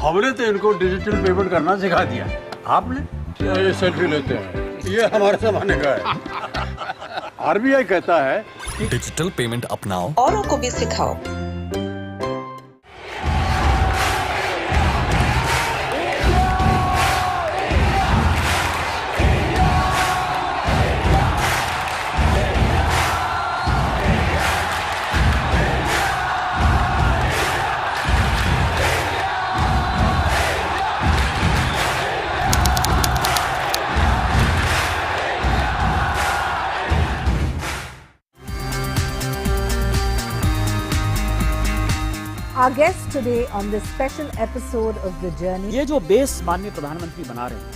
हमने तो इनको डिजिटल पेमेंट करना सिखा दिया, आपने? ये सेल्फी लेते हैं, ये हमारे जमाने का है। आरबीआई कहता है कि डिजिटल पेमेंट अपनाओ, औरों को भी सिखाओ। Our guest today on this special episode of The Journey. ये जो बेस माननीय प्रधानमंत्री बना रहे हैं,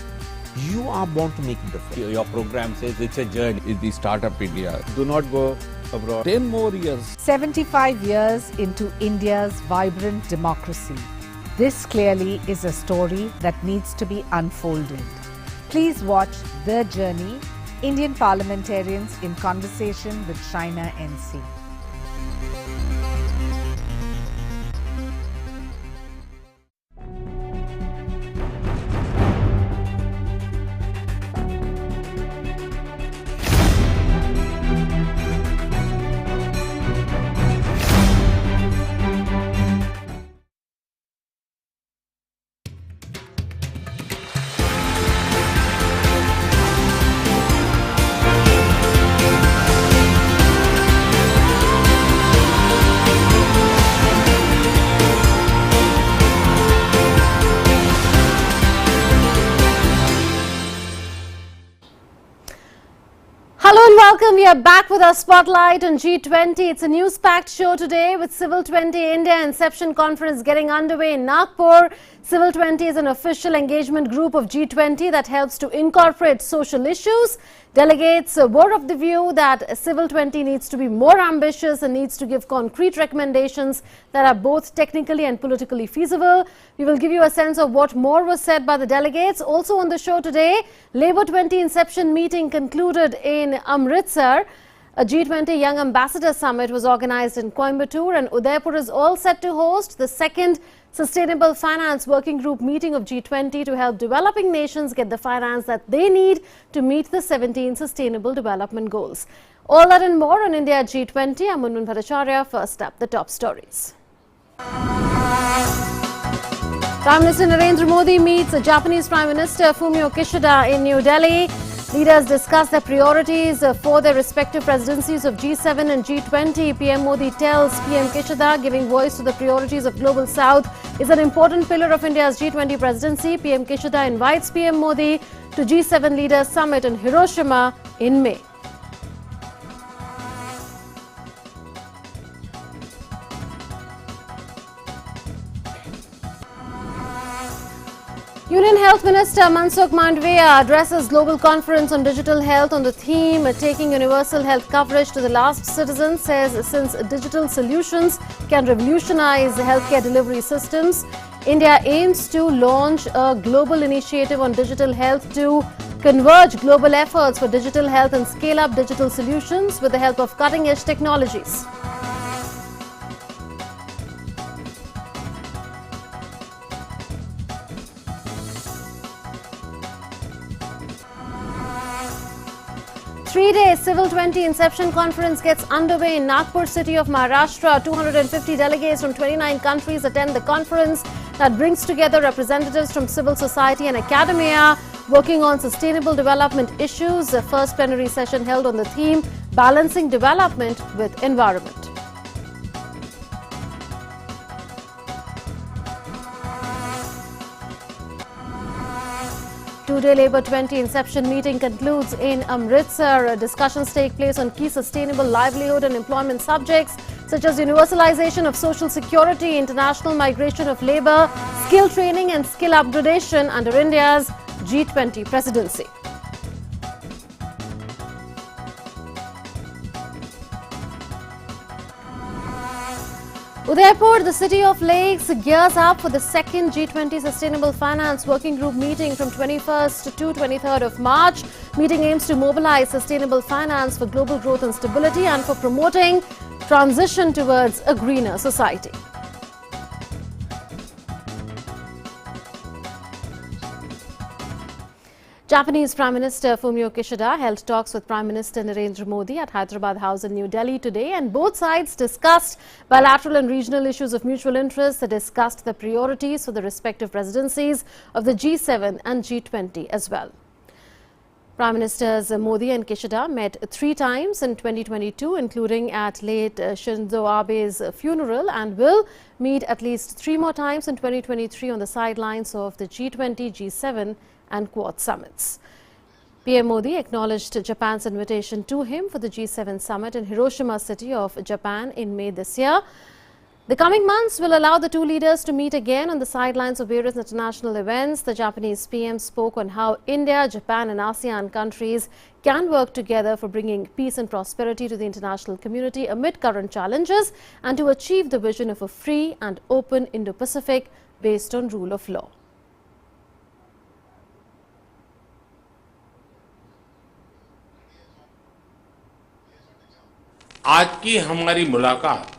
you are born to make a difference. Your program says it's a journey. It's the startup India. Do not go abroad. 10 more years. 75 years into India's vibrant democracy. This clearly is a story that needs to be unfolded. Please watch The Journey, Indian parliamentarians in conversation with China NC. Hello and welcome. We are back with our spotlight on G20. It's a news-packed show today with Civil 20 India Inception Conference getting underway in Nagpur. Civil 20 is an official engagement group of G20 that helps to incorporate social issues. Delegates were of the view that Civil 20 needs to be more ambitious and needs to give concrete recommendations that are both technically and politically feasible. We will give you a sense of what more was said by the delegates. Also on the show today, Labour 20 Inception meeting concluded in Amritsar. A G20 Young Ambassador Summit was organized in Coimbatore, and Udaipur is all set to host the second Sustainable Finance Working Group meeting of G20 to help developing nations get the finance that they need to meet the 17 Sustainable Development Goals. All that and more on India G20. I'm Munmun Bhattacharya. First up, the top stories. Prime Minister Narendra Modi meets the Japanese Prime Minister Fumio Kishida in New Delhi. Leaders discuss their priorities for their respective presidencies of G7 and G20. PM Modi tells PM Kishida giving voice to the priorities of Global South is an important pillar of India's G20 presidency. PM Kishida invites PM Modi to G7 Leaders Summit in Hiroshima in May. Union Health Minister Mansukh Mandviya addresses global conference on digital health on the theme taking universal health coverage to the last citizen. Says since digital solutions can revolutionize healthcare delivery systems, India aims to launch a global initiative on digital health to converge global efforts for digital health and scale up digital solutions with the help of cutting-edge technologies. Three-day Civil 20 Inception Conference gets underway in Nagpur city of Maharashtra. 250 delegates from 29 countries attend the conference that brings together representatives from civil society and academia working on sustainable development issues. The first plenary session held on the theme Balancing Development with Environment. Two-day Labour 20 Inception meeting concludes in Amritsar. Discussions take place on key sustainable livelihood and employment subjects such as universalization of social security, international migration of labour, skill training and skill upgradation under India's G20 presidency. Udaipur, the city of lakes, gears up for the second G20 Sustainable Finance Working Group meeting from 21st to 23rd of March. Meeting aims to mobilize sustainable finance for global growth and stability and for promoting transition towards a greener society. Japanese Prime Minister Fumio Kishida held talks with Prime Minister Narendra Modi at Hyderabad House in New Delhi today, and both sides discussed bilateral and regional issues of mutual interest. They discussed the priorities for the respective presidencies of the G7 and G20 as well. Prime Ministers Modi and Kishida met 3 times in 2022, including at late Shinzo Abe's funeral, and will meet at least 3 more times in 2023 on the sidelines of the G20, G7 and Quad summits. PM Modi acknowledged Japan's invitation to him for the G7 summit in Hiroshima city of Japan in May this year. The coming months will allow the two leaders to meet again on the sidelines of various international events. The Japanese PM spoke on how India, Japan and ASEAN countries can work together for bringing peace and prosperity to the international community amid current challenges and to achieve the vision of a free and open Indo-Pacific based on rule of law. आज की हमारी मुलाकात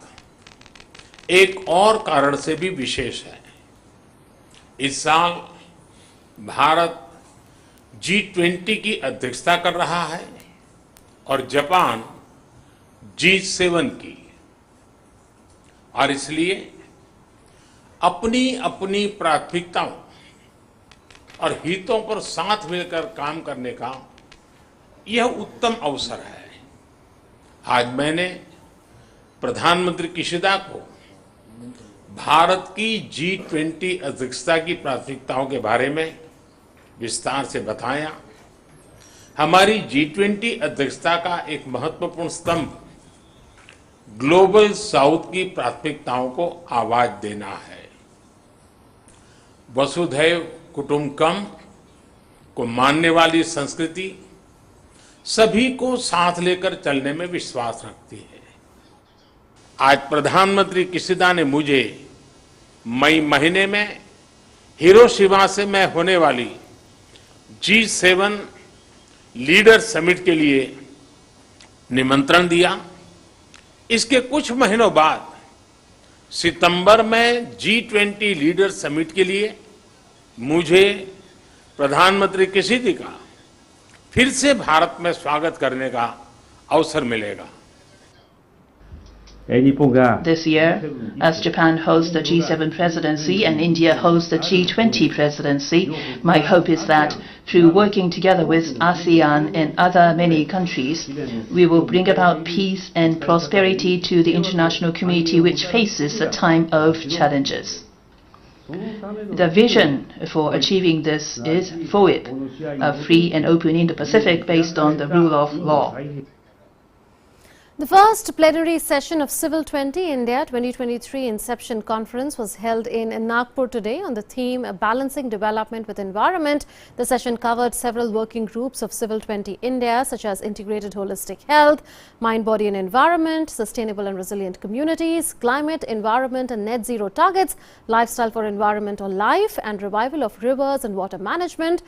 एक और कारण से भी विशेष है। इस साल भारत G20 की अध्यक्षता कर रहा है और जापान G7 की, और इसलिए अपनी अपनी प्राथमिकताओं और हितों पर साथ मिलकर काम करने का यह उत्तम अवसर है। आज मैंने प्रधानमंत्री किशिदा को भारत की G20 अध्यक्षता की प्राथमिकताओं के बारे में विस्तार से बताया। हमारी G20 अध्यक्षता का एक महत्वपूर्ण स्तंभ ग्लोबल साउथ की प्राथमिकताओं को आवाज देना है। वसुधैव कुटुंबकम को मानने वाली संस्कृति सभी को साथ लेकर चलने में विश्वास रखती है। आज प्रधानमंत्री किशिदा ने मुझे मई महीने में हिरोशिमा से मैं होने वाली G7 लीडर समिट के लिए निमंत्रण दिया। इसके कुछ महीनों बाद सितंबर में G20 लीडर समिट के लिए मुझे प्रधानमंत्री किशिदा का फिर से भारत में स्वागत करने का अवसर मिलेगा। This year, as Japan hosts the G7 presidency and India hosts the G20 presidency, my hope is that through working together with ASEAN and other many countries, we will bring about peace and prosperity to the international community which faces a time of challenges. The vision for achieving this is FOIP, a free and open Indo-Pacific based on the rule of law. The first plenary session of Civil 20 India 2023 Inception Conference was held in Nagpur today on the theme Balancing Development with Environment. The session covered several working groups of Civil 20 India such as Integrated Holistic Health, Mind, Body and Environment, Sustainable and Resilient Communities, Climate, Environment and Net Zero Targets, Lifestyle for Environment or Life and Revival of Rivers and Water Management.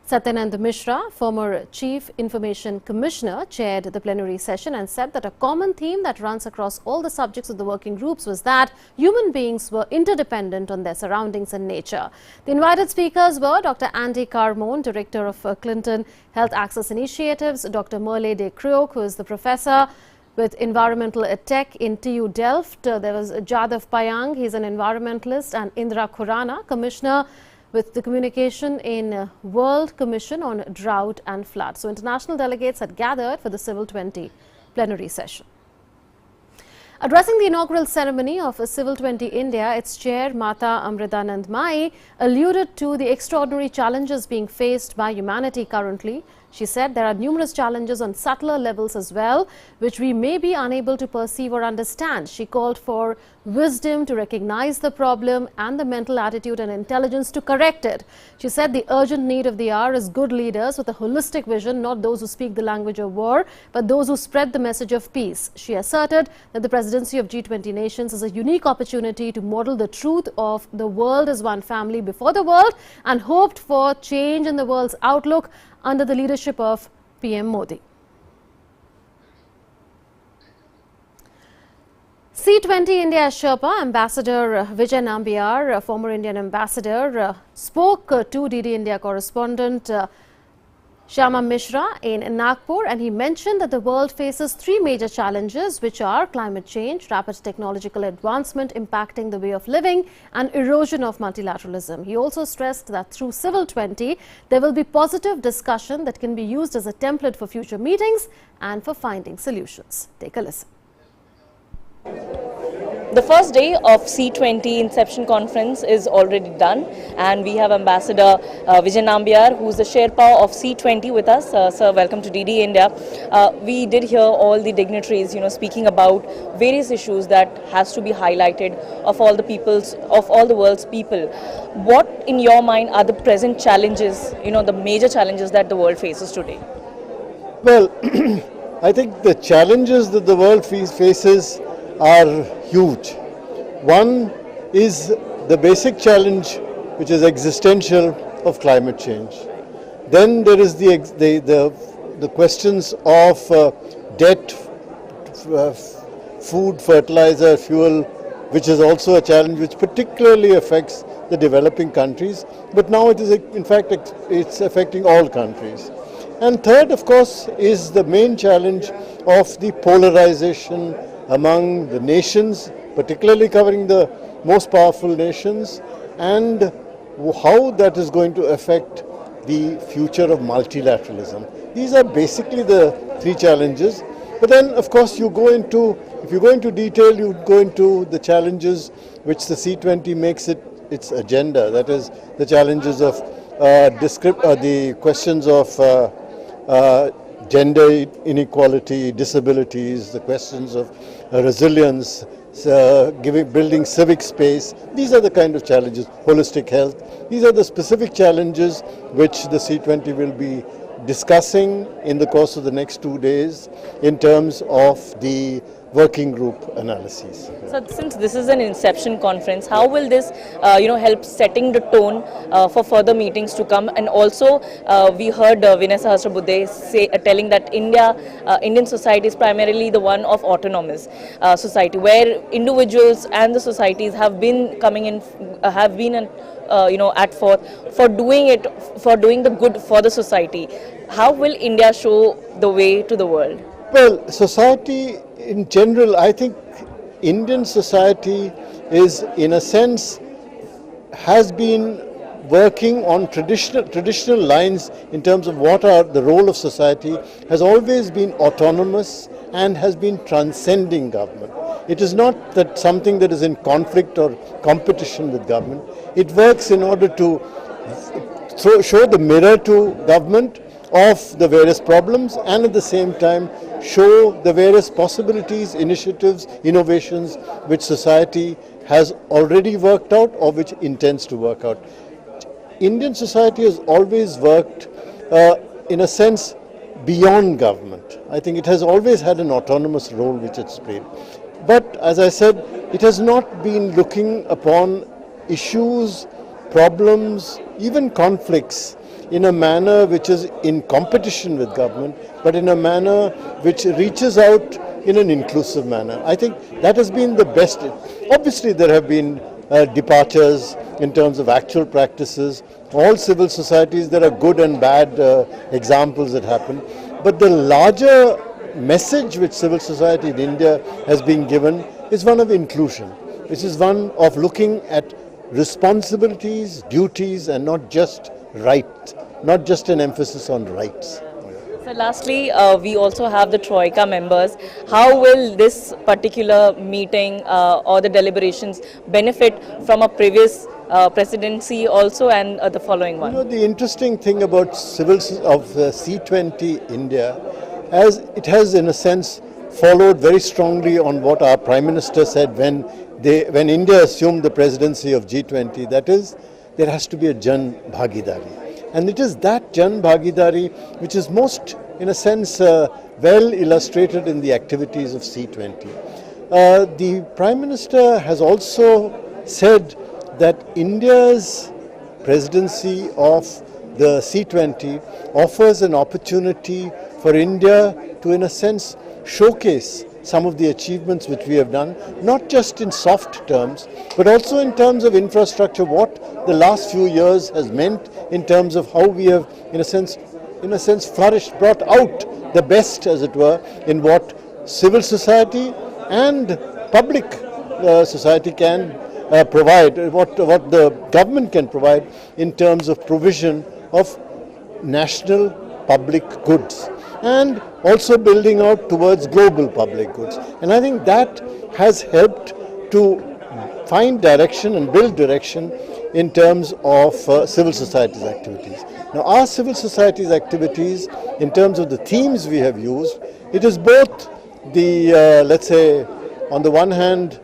Satyanand Mishra, former Chief Information Commissioner, chaired the plenary session and said that a common theme that runs across all the subjects of the working groups was that human beings were interdependent on their surroundings and nature. The invited speakers were Dr. Andy Carmone, Director of Clinton Health Access Initiatives, Dr. Merle de Creux, who is the Professor with Environmental Tech in TU Delft. There was Jadav Payang, he's an environmentalist, and Indra Khurana, Commissioner with the Communication in World Commission on Drought and Flood. So international delegates had gathered for the Civil 20 plenary session. Addressing the inaugural ceremony of Civil 20 India, its chair Mata Amritanand Mai alluded to the extraordinary challenges being faced by humanity currently. She said there are numerous challenges on subtler levels as well, which we may be unable to perceive or understand. She called for wisdom to recognize the problem and the mental attitude and intelligence to correct it. She said the urgent need of the hour is good leaders with a holistic vision, not those who speak the language of war, but those who spread the message of peace. She asserted that the presidency of G20 nations is a unique opportunity to model the truth of the world as one family before the world, and hoped for change in the world's outlook under the leadership of PM Modi. C20 India Sherpa Ambassador Vijay Nambiar, former Indian ambassador, spoke to DD India correspondent Shyama Mishra in Nagpur, and he mentioned that the world faces three major challenges, which are climate change, rapid technological advancement impacting the way of living, and erosion of multilateralism. He also stressed that through Civil 20, there will be positive discussion that can be used as a template for future meetings and for finding solutions. Take a listen. The first day of C20 Inception Conference is already done, and we have Ambassador Vijay Nambiar, who is the Sherpa of C20 with us. Sir, welcome to DD India. We did hear all the dignitaries, speaking about various issues that has to be highlighted of all the world's people. What, in your mind, are the present challenges, the major challenges that the world faces today? Well, I think the challenges that the world faces are huge. One is the basic challenge, which is existential, of climate change. Then there is the questions of debt, food, fertilizer, fuel, which is also a challenge which particularly affects the developing countries. But now it is, in fact, it's affecting all countries. And third, of course, is the main challenge of the polarization among the nations, particularly covering the most powerful nations, and how that is going to affect the future of multilateralism. These are basically the three challenges. But then, of course, if you go into detail, you go into the challenges which the C20 makes it its agenda. That is, the challenges of the questions of gender inequality, disabilities, the questions of resilience, building civic space. These are the kind of challenges, holistic health. These are the specific challenges which the C20 will be discussing in the course of the next 2 days in terms of the working group analyses. So since this is an Inception conference, how will this help setting the tone for further meetings to come? And also we heard Vinay Sahasrabuddhe telling that Indian society is primarily the one of autonomous society, where individuals and the societies have been coming in, at forth for doing the good for the society. How will India show the way to the world? Well, society in general, I think Indian society is, in a sense, has been working on traditional lines in terms of what are the role of society, has always been autonomous and has been transcending government. It is not that something that is in conflict or competition with government. It works in order to show the mirror to government of the various problems, and at the same time show the various possibilities, initiatives, innovations which society has already worked out or which intends to work out. Indian society has always worked in a sense beyond government. I think it has always had an autonomous role which it's played. But as I said, it has not been looking upon issues, problems, even conflicts in a manner which is in competition with government, but in a manner which reaches out in an inclusive manner. I think that has been the best. Obviously, there have been departures in terms of actual practices. All civil societies, there are good and bad examples that happen. But the larger message which civil society in India has been given is one of inclusion. This is one of looking at responsibilities, duties, and not just rights, not just an emphasis on rights. So lastly, we also have the Troika members. How will this particular meeting or the deliberations benefit from a previous presidency also and the following one? The interesting thing about C20 India, as it has in a sense followed very strongly on what our Prime Minister said when India assumed the presidency of G20, that is, there has to be a Jan Bhagidari. And it is that Jan Bhagidari which is most, in a sense, well illustrated in the activities of C20. The Prime Minister has also said that India's presidency of the C20 offers an opportunity for India to, in a sense, showcase some of the achievements which we have done, not just in soft terms, but also in terms of infrastructure, what the last few years has meant in terms of how we have, in a sense, in a sense, flourished, brought out the best, as it were, in what civil society and public society can provide, what the government can provide in terms of provision of national public goods, and also building out towards global public goods. And I think that has helped to find direction and build direction in terms of civil society's activities. Now, our civil society's activities, in terms of the themes we have used, it is both the, let's say, on the one hand,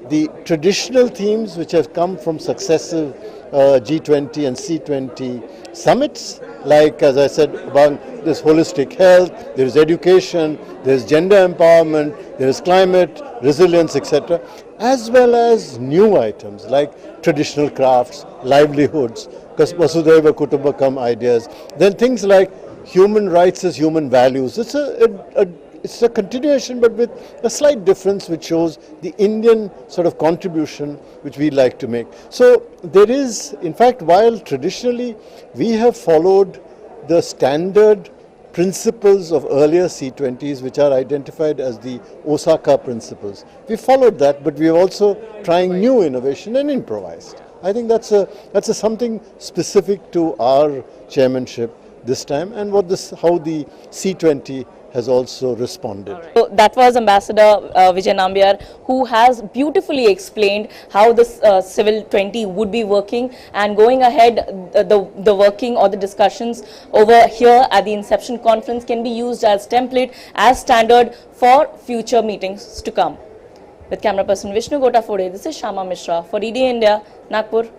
the traditional themes which have come from successive G20 and C20 summits, like, as I said, about this holistic health, there is education, there is gender empowerment, there is climate, resilience, etc., as well as new items like traditional crafts, livelihoods, Vasudhaiva Kutumbakam ideas, then things like human rights as human values. It's a continuation, but with a slight difference, which shows the Indian sort of contribution which we like to make. So there is, in fact, while traditionally we have followed the standard principles of earlier C20s, which are identified as the Osaka principles, we followed that, but we are also trying new innovation and improvised. I think that's a something specific to our chairmanship this time, and how the C20 has also responded. So that was Ambassador Vijay Nambiar, who has beautifully explained how this Civil 20 would be working, and going ahead, the working or the discussions over here at the Inception Conference can be used as template, as standard for future meetings to come. With camera person Vishnu Gotafode, this is Shama Mishra for ED India, Nagpur,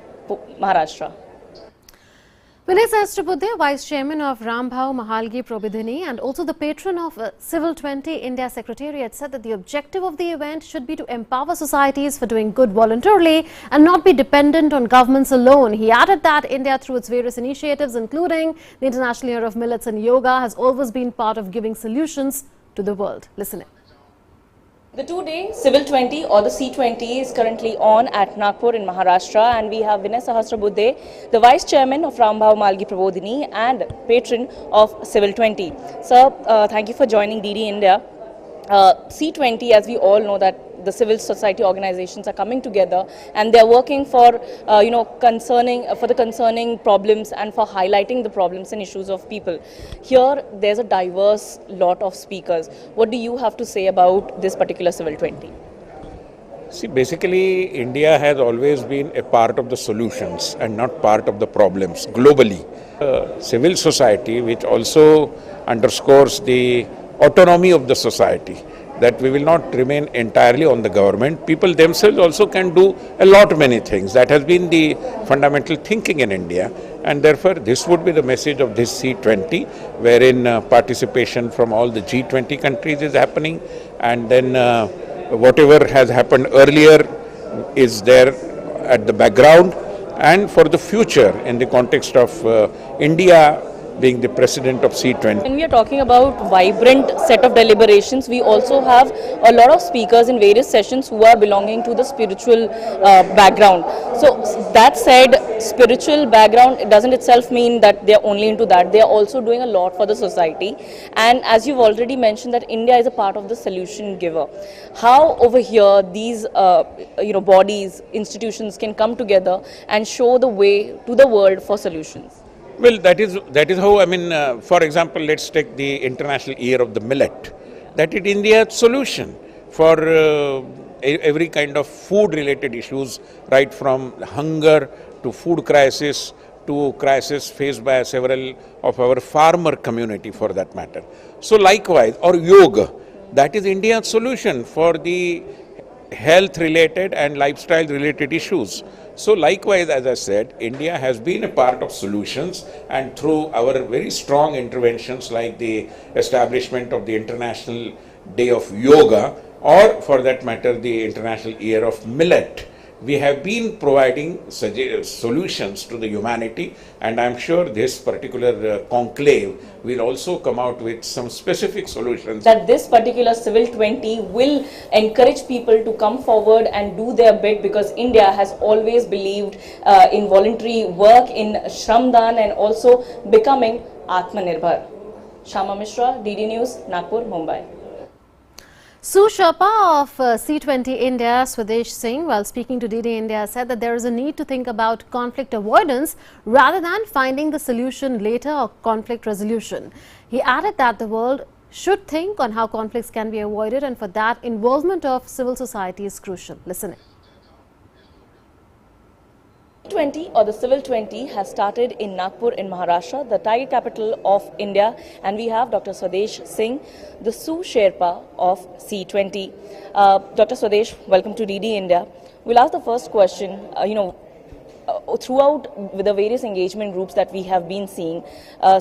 Maharashtra. Vinay Sahasrabudhe, Vice Chairman of Rambhau Mahalgi Probidhini and also the patron of Civil 20 India Secretariat, said that the objective of the event should be to empower societies for doing good voluntarily and not be dependent on governments alone. He added that India, through its various initiatives, including the International Year of Millets and Yoga, has always been part of giving solutions to the world. Listen in. The two-day Civil 20 or the C20 is currently on at Nagpur in Maharashtra, and we have Vinay Sahasrabudhe, the Vice Chairman of Rambhau Malgi Prabodhini and patron of Civil 20. Sir, thank you for joining DD India. C20, as we all know, that the civil society organizations are coming together and they're working for, the concerning problems and for highlighting the problems and issues of people. Here, there's a diverse lot of speakers. What do you have to say about this particular Civil 20? See, basically, India has always been a part of the solutions and not part of the problems globally. Civil society, which also underscores the autonomy of the society, that we will not remain entirely on the government. People themselves also can do a lot many things. That has been the fundamental thinking in India, and therefore this would be the message of this C20, wherein participation from all the G20 countries is happening, and then whatever has happened earlier is there at the background, and for the future in the context of India being the president of C20. When we are talking about vibrant set of deliberations, we also have a lot of speakers in various sessions who are belonging to the spiritual background. So that said, spiritual background, it doesn't itself mean that they are only into that. They are also doing a lot for the society. And as you've already mentioned, that India is a part of the solution giver. How over here these bodies, institutions can come together and show the way to the world for solutions? Well, that is how, I mean, for example, let's take the International Year of the Millet. That is India's solution for every kind of food-related issues, right from hunger to food crisis to crisis faced by several of our farmer community, for that matter. So likewise, or yoga, that is India's solution for the health-related and lifestyle-related issues. So likewise, as I said, India has been a part of solutions, and through our very strong interventions like the establishment of the International Day of Yoga, or for that matter the International Year of Millet, we have been providing solutions to the humanity, and I'm sure this particular conclave will also come out with some specific solutions. That this particular Civil 20 will encourage people to come forward and do their bit, because India has always believed in voluntary work, in Shramdan, and also becoming Atmanirbhar. Shama Mishra, DD News, Nagpur, Mumbai. Sue Sherpa of C20 India, Swadesh Singh, while speaking to DD India, said that there is a need to think about conflict avoidance rather than finding the solution later or conflict resolution. He added that the world should think on how conflicts can be avoided, and for that, involvement of civil society is crucial. Listen in. G20 or the Civil 20 has started in Nagpur in Maharashtra, the tiger capital of India, and we have Dr. Swadesh Singh, the Sue Sherpa of C20. Dr. Swadesh, welcome to DD India. We'll ask the first question. Throughout with the various engagement groups that we have been seeing,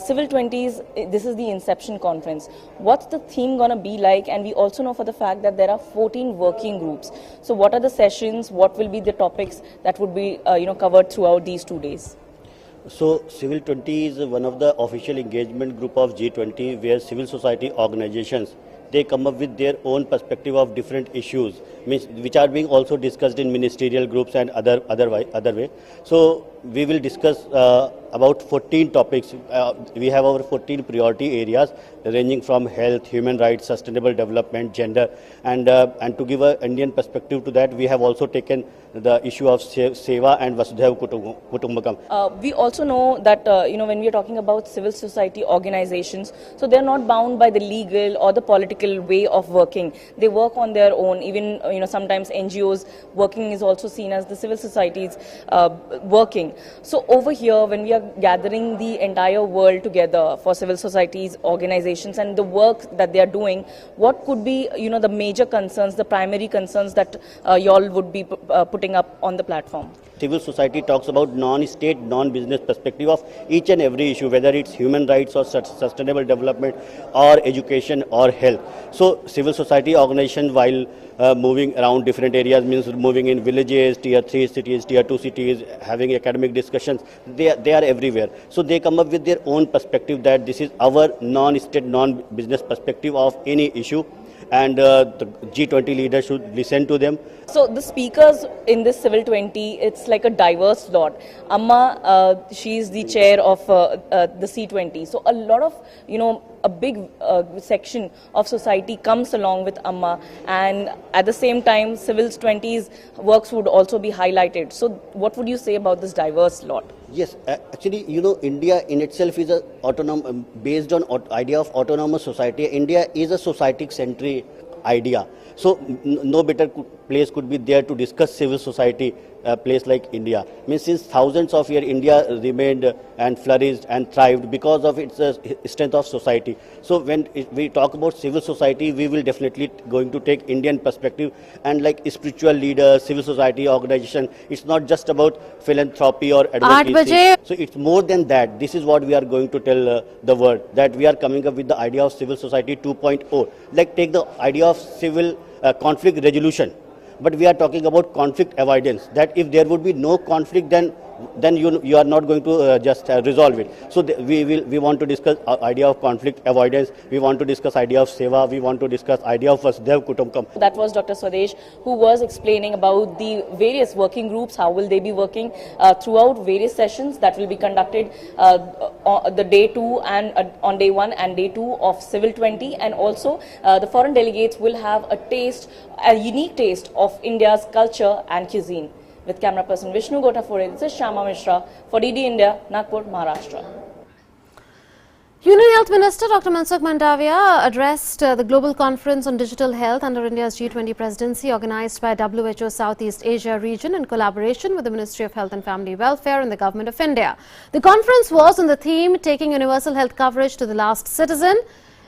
Civil 20s, this is the inception conference. What's the theme going to be like? And we also know for the fact that there are 14 working groups. So what are the sessions? What will be the topics that would be covered throughout these 2 days? So Civil 20 is one of the official engagement group of G20, where civil society organizations, they come up with their own perspective of different issues, which are being also discussed in ministerial groups and other way. So we will discuss about 14 topics. We have our 14 priority areas ranging from health, human rights, sustainable development, gender, and to give an Indian perspective to that, we have also taken the issue of Seva and Vasudhaiva Kutumbakam. We also know that when we are talking about civil society organizations, so they are not bound by the legal or the political way of working. They work on their own. Even sometimes NGOs working is also seen as the civil societies working. So over here, when we are gathering the entire world together for civil societies organizations and the work that they are doing, what could be the major concerns, the primary concerns that y'all would be putting up on the platform? Civil society talks about non-state, non-business perspective of each and every issue, whether it's human rights or sustainable development or education or health. So civil society organization, while moving around different areas, means moving in villages, tier 3 cities, tier 2 cities, having academic discussions, they are everywhere. So they come up with their own perspective that this is our non-state, non-business perspective of any issue, and the G20 leaders should listen to them. So the speakers in this Civil 20, it's like a diverse lot. Amma, she is the chair of the C20. So a lot of, a big section of society comes along with Amma, and at the same time, Civil 20's works would also be highlighted. So what would you say about this diverse lot? Yes, actually, India in itself is a based on idea of autonomous society. India is a society-centric idea. So no better place could be there to discuss civil society, a place like India. Since thousands of years, India remained and flourished and thrived because of its strength of society. So when we talk about civil society, we will definitely going to take Indian perspective, and like spiritual leaders, civil society organization, it's not just about philanthropy or advocacy. So it's more than that. This is what we are going to tell the world, that we are coming up with the idea of civil society 2.0. Like take the idea of civil conflict resolution. But we are talking about conflict avoidance, that if there would be no conflict, then you are not going to just resolve it. So we want to discuss idea of conflict avoidance, we want to discuss idea of Seva, we want to discuss idea of Vasudhaiva Kutumbakam. That was Dr. Swadesh, who was explaining about the various working groups, how will they be working throughout various sessions that will be conducted on the day 2 and on day 1 and day 2 of Civil 20, and also the foreign delegates will have a unique taste of India's culture and cuisine. With camera person Vishnu Gotafore, this is Shama Mishra for DD India, Nagpur, Maharashtra. Union Health Minister Dr. Mansukh Mandavia addressed the global conference on digital health under India's G20 presidency, organized by WHO Southeast Asia region in collaboration with the Ministry of Health and Family Welfare and the Government of India. The conference was on the theme taking universal health coverage to the last citizen.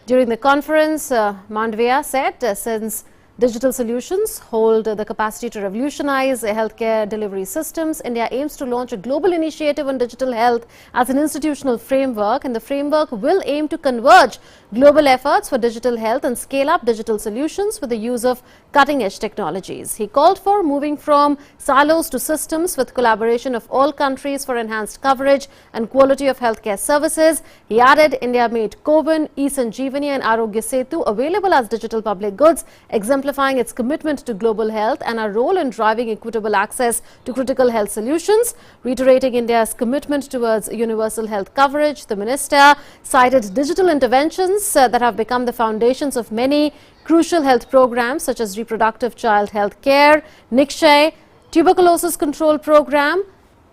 During the conference, Mandavia said since Digital solutions hold the capacity to revolutionize healthcare delivery systems. India aims to launch a global initiative on digital health as an institutional framework, and the framework will aim to converge global efforts for digital health and scale up digital solutions with the use of cutting-edge technologies. He called for moving from silos to systems with collaboration of all countries for enhanced coverage and quality of healthcare services. He added India made CoWIN, E-Sanjeevani and Arogya Setu available as digital public goods, exemplifying its commitment to global health and our role in driving equitable access to critical health solutions. Reiterating India's commitment towards universal health coverage, the minister cited digital interventions that have become the foundations of many crucial health programs such as reproductive child health care, Nikshay, tuberculosis control program,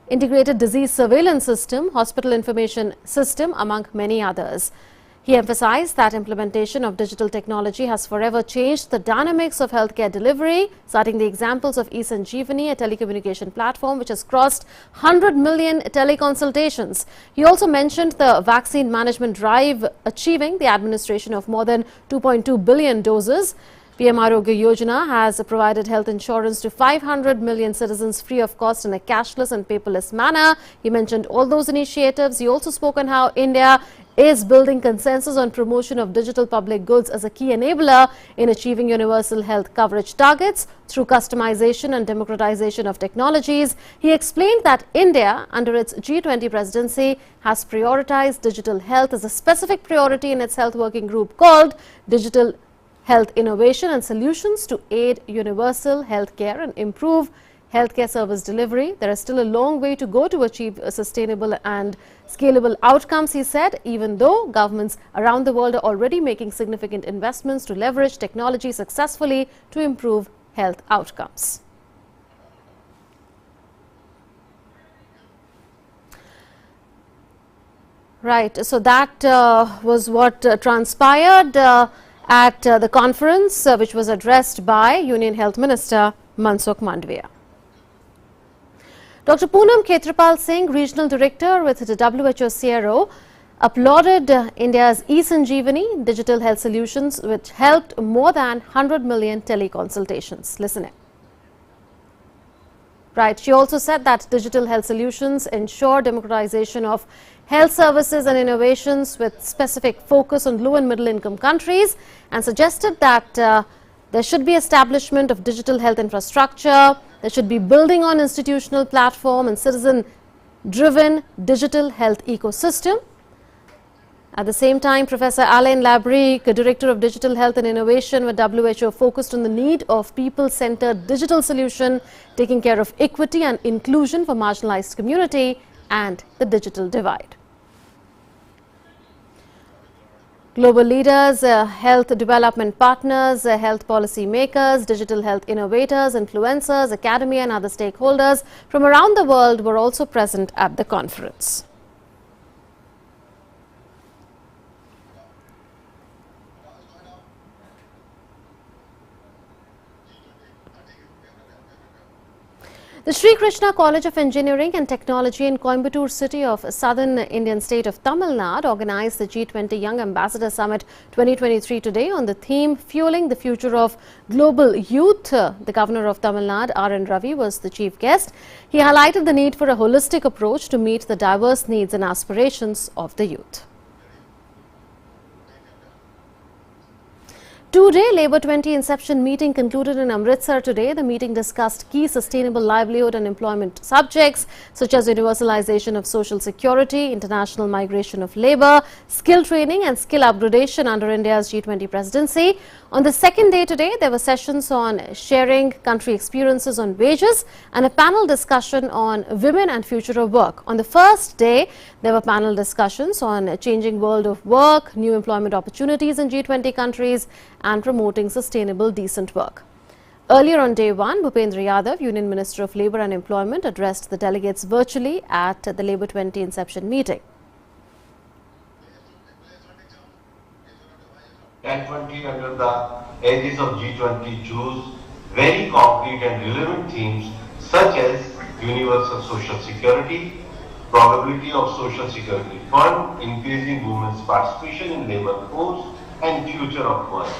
integrated disease surveillance system, hospital information system, among many others. He emphasized that implementation of digital technology has forever changed the dynamics of healthcare delivery, citing the examples of E-Sanjeevani, a telecommunication platform which has crossed 100 million teleconsultations. He also mentioned the vaccine management drive achieving the administration of more than 2.2 billion doses. PM Arogya Yojana has provided health insurance to 500 million citizens free of cost in a cashless and paperless manner. He mentioned all those initiatives. He also spoke on how India is building consensus on promotion of digital public goods as a key enabler in achieving universal health coverage targets through customization and democratization of technologies. He explained that India, under its G20 presidency, has prioritized digital health as a specific priority in its health working group called Digital Health Innovation and Solutions to aid universal health care and improve healthcare service delivery. There is still a long way to go to achieve sustainable and scalable outcomes, he said, even though governments around the world are already making significant investments to leverage technology successfully to improve health outcomes. Right, so that was what transpired at the conference which was addressed by Union Health Minister Mansukh Mandviya. Dr. Poonam Khetrapal Singh, Regional Director with the WHO CRO, applauded India's E-Sanjeevani digital health solutions which helped more than 100 million teleconsultations. Listen in. Right, she also said that digital health solutions ensure democratization of health services and innovations with specific focus on low and middle income countries, and suggested that there should be establishment of digital health infrastructure, there should be building on institutional platform and citizen-driven digital health ecosystem. At the same time, Professor Alain Labrique, Director of Digital Health and Innovation with WHO, focused on the need of people-centered digital solution, taking care of equity and inclusion for marginalized community and the digital divide. Global leaders, health development partners, health policy makers, digital health innovators, influencers, academia and other stakeholders from around the world were also present at the conference. The Sri Krishna College of Engineering and Technology in Coimbatore city of southern Indian state of Tamil Nadu organized the G20 Young Ambassador Summit 2023 today on the theme Fueling the Future of Global Youth. The Governor of Tamil Nadu, R.N. Ravi, was the chief guest. He highlighted the need for a holistic approach to meet the diverse needs and aspirations of the youth. Two-day Labour 20 inception meeting concluded in Amritsar today. The meeting discussed key sustainable livelihood and employment subjects such as universalization of social security, international migration of labour, skill training and skill upgradation under India's G20 presidency. On the second day today, there were sessions on sharing country experiences on wages and a panel discussion on women and future of work. On the first day, there were panel discussions on changing world of work, new employment opportunities in G20 countries and promoting sustainable decent work. Earlier on day one, Bhupendra Yadav, Union Minister of Labour and Employment, addressed the delegates virtually at the Labour 20 inception meeting. G20 under the aegis of G20 choose very concrete and relevant themes such as universal social security, probability of social security fund, increasing women's participation in labour force and future of work.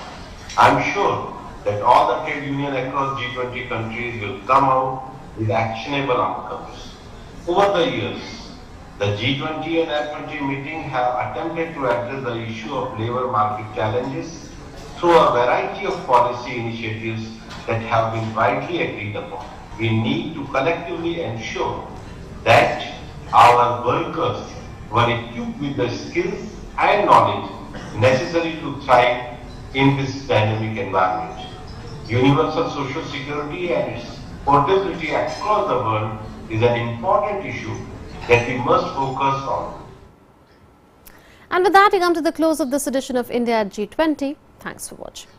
I am sure that all the trade unions across G20 countries will come out with actionable outcomes. Over the years, the G20 and F20 meeting have attempted to address the issue of labor market challenges through a variety of policy initiatives that have been widely agreed upon. We need to collectively ensure that our workers were equipped with the skills and knowledge necessary to thrive in this dynamic environment. Universal social security and its portability across the world is an important issue that we must focus on. And with that, we come to the close of this edition of India at G20. Thanks for watching.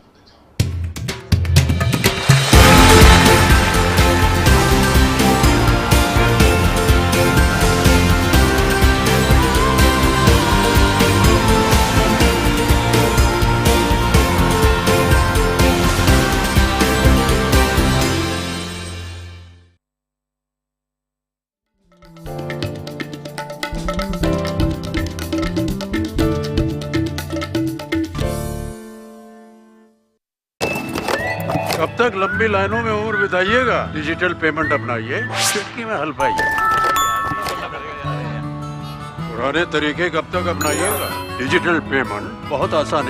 कब तक लंबी लाइनों में उम्र बिताइएगा? Digital payment अपनाइए, चुटकी में हल पाइए। पुराने तरीके कब तक अपनाइएगा? डिजिटल पेमेंट बहुत आसान है।